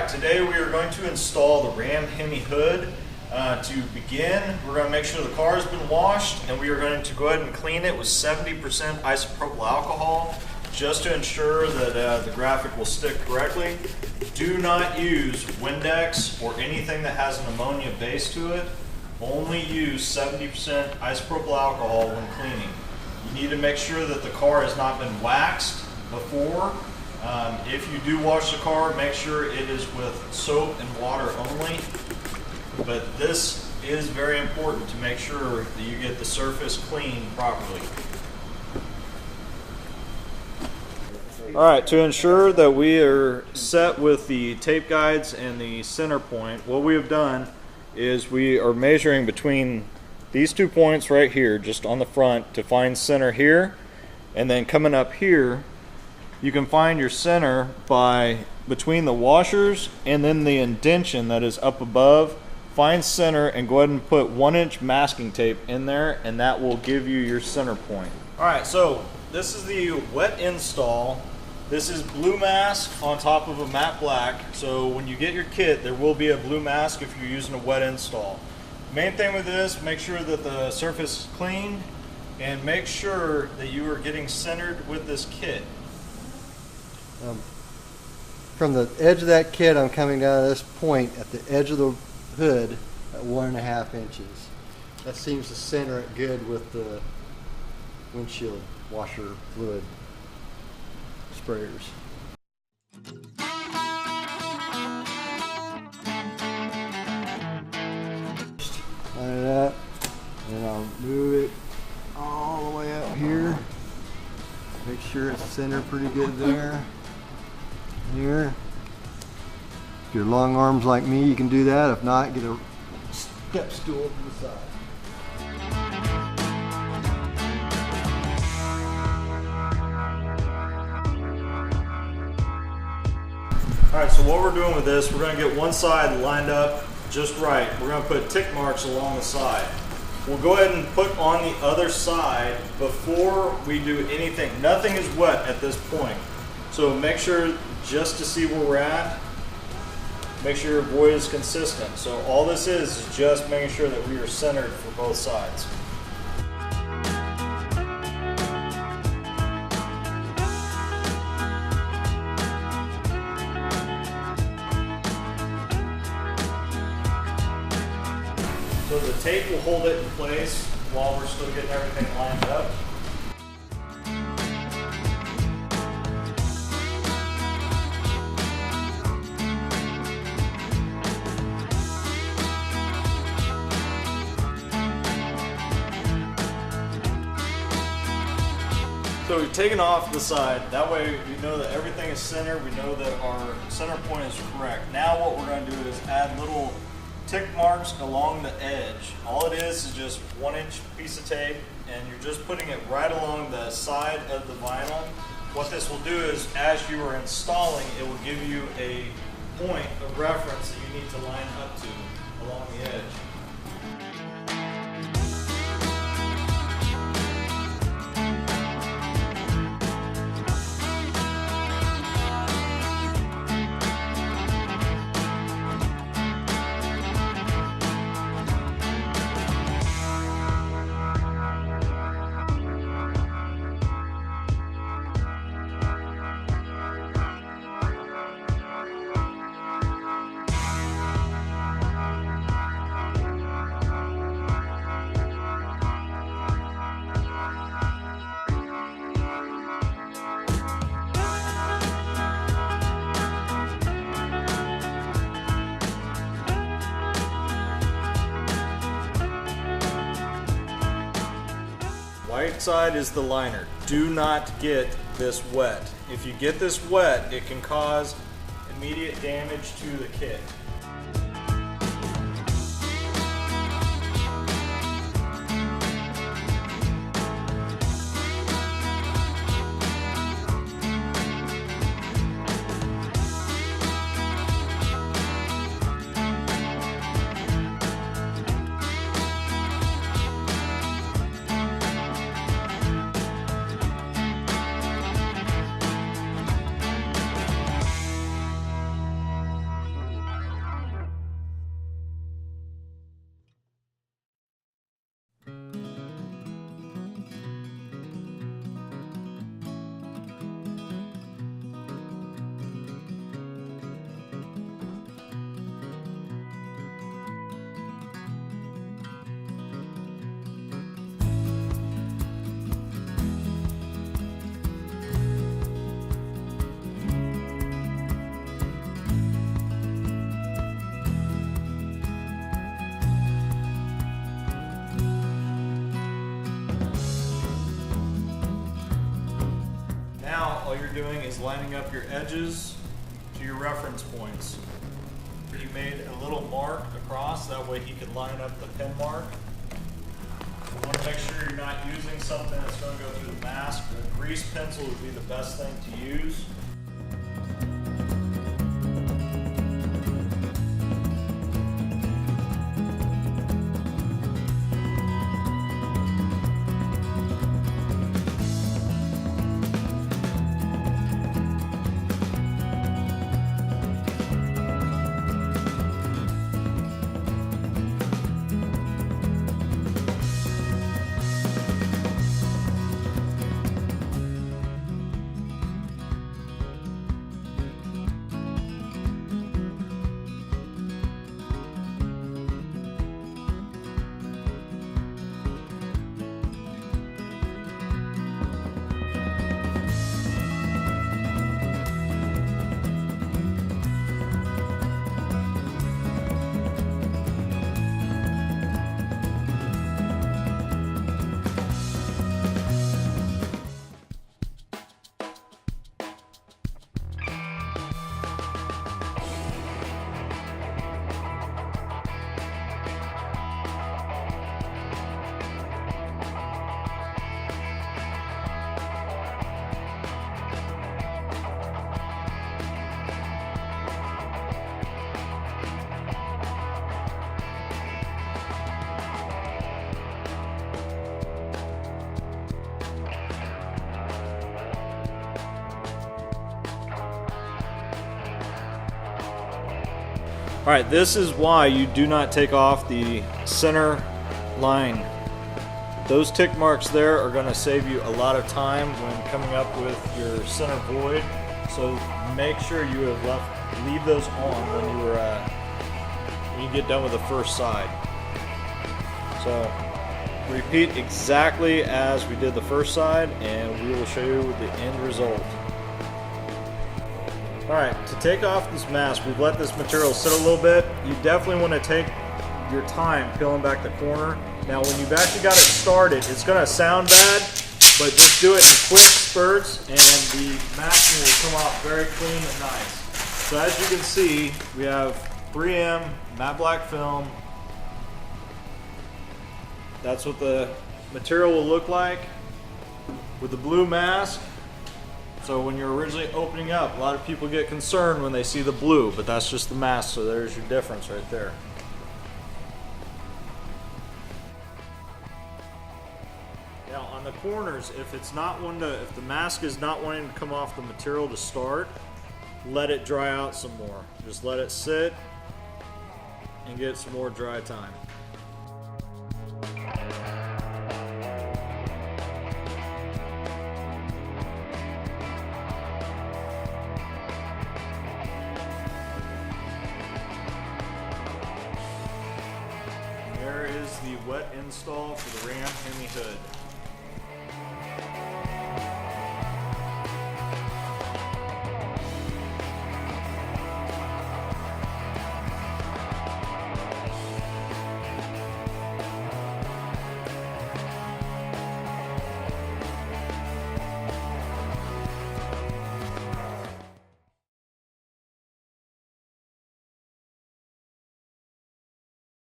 Alright, today we are going to install the Ram Hemi Hood. To begin, we're going to make sure the car has been washed, and we are going to go ahead and clean it with 70% isopropyl alcohol just to ensure that the graphic will stick correctly. Do not use Windex or anything that has an ammonia base to it. Only use 70% isopropyl alcohol when cleaning. You need to make sure that the car has not been waxed before. If you do wash the car, make sure it is with soap and water only. But this is very important to make sure that you get the surface cleaned properly. Alright, to ensure that we are set with the tape guides and the center point, what we have done is we are measuring between these 2 points right here, just on the front, to find center here, and then coming up here, you can find your center by between the washers and then the indention that is up above. Find center and go ahead and put 1-inch masking tape in there, and that will give you your center point. Alright, so this is the wet install. This is blue mask on top of a matte black. So when you get your kit, there will be a blue mask if you're using a wet install. Main thing with this, make sure that the surface is clean and make sure that you are getting centered with this kit. From the edge of that kit, I'm coming down to this point at the edge of the hood at 1.5 inches. That seems to center it good with the windshield washer fluid sprayers. Line it up, and I'll move it all the way up here. Make sure it's centered pretty good there. Here. If you're long arms like me, you can do that. If not, get a step stool to the side. Alright, so what we're doing with this, we're going to get one side lined up just right. We're going to put tick marks along the side. We'll go ahead and put on the other side before we do anything. Nothing is wet at this point. So make sure, just to see where we're at, make sure your void is consistent. So all this is just making sure that we are centered for both sides. So the tape will hold it in place while we're still getting everything lined up. So we've taken off the side, that way we know that everything is centered, we know that our center point is correct. Now what we're going to do is add little tick marks along the edge. All it is just 1-inch piece of tape, and you're just putting it right along the side of the vinyl. What this will do is, as you are installing, it will give you a point of reference that you need to line up to along the edge. Right side is the liner. Do not get this wet. If you get this wet, it can cause immediate damage to the kit. all you're doing is lining up your edges to your reference points. He made a little mark across, that way he can line up the pin mark. You want to make sure you're not using something that's going to go through the mask. A grease pencil would be the best thing to use. All right, this is why you do not take off the center line. Those tick marks there are going to save you a lot of time when coming up with your center void. So make sure you have leave those on when you get done with the first side. So repeat exactly as we did the first side, and we will show you the end result. Alright, to take off this mask, we've let this material sit a little bit. You definitely want to take your time peeling back the corner. Now when you've actually got it started, it's going to sound bad, but just do it in quick spurts and the masking will come off very clean and nice. So as you can see, we have 3M matte black film. That's what the material will look like with the blue mask. So when you're originally opening up, a lot of people get concerned when they see the blue, but that's just the mask, so there's your difference right there. Now on the corners, if the mask is not wanting to come off the material to start, let it dry out some more. Just let it sit and get some more dry time. There is the wet install for the Ram Hemi Hood.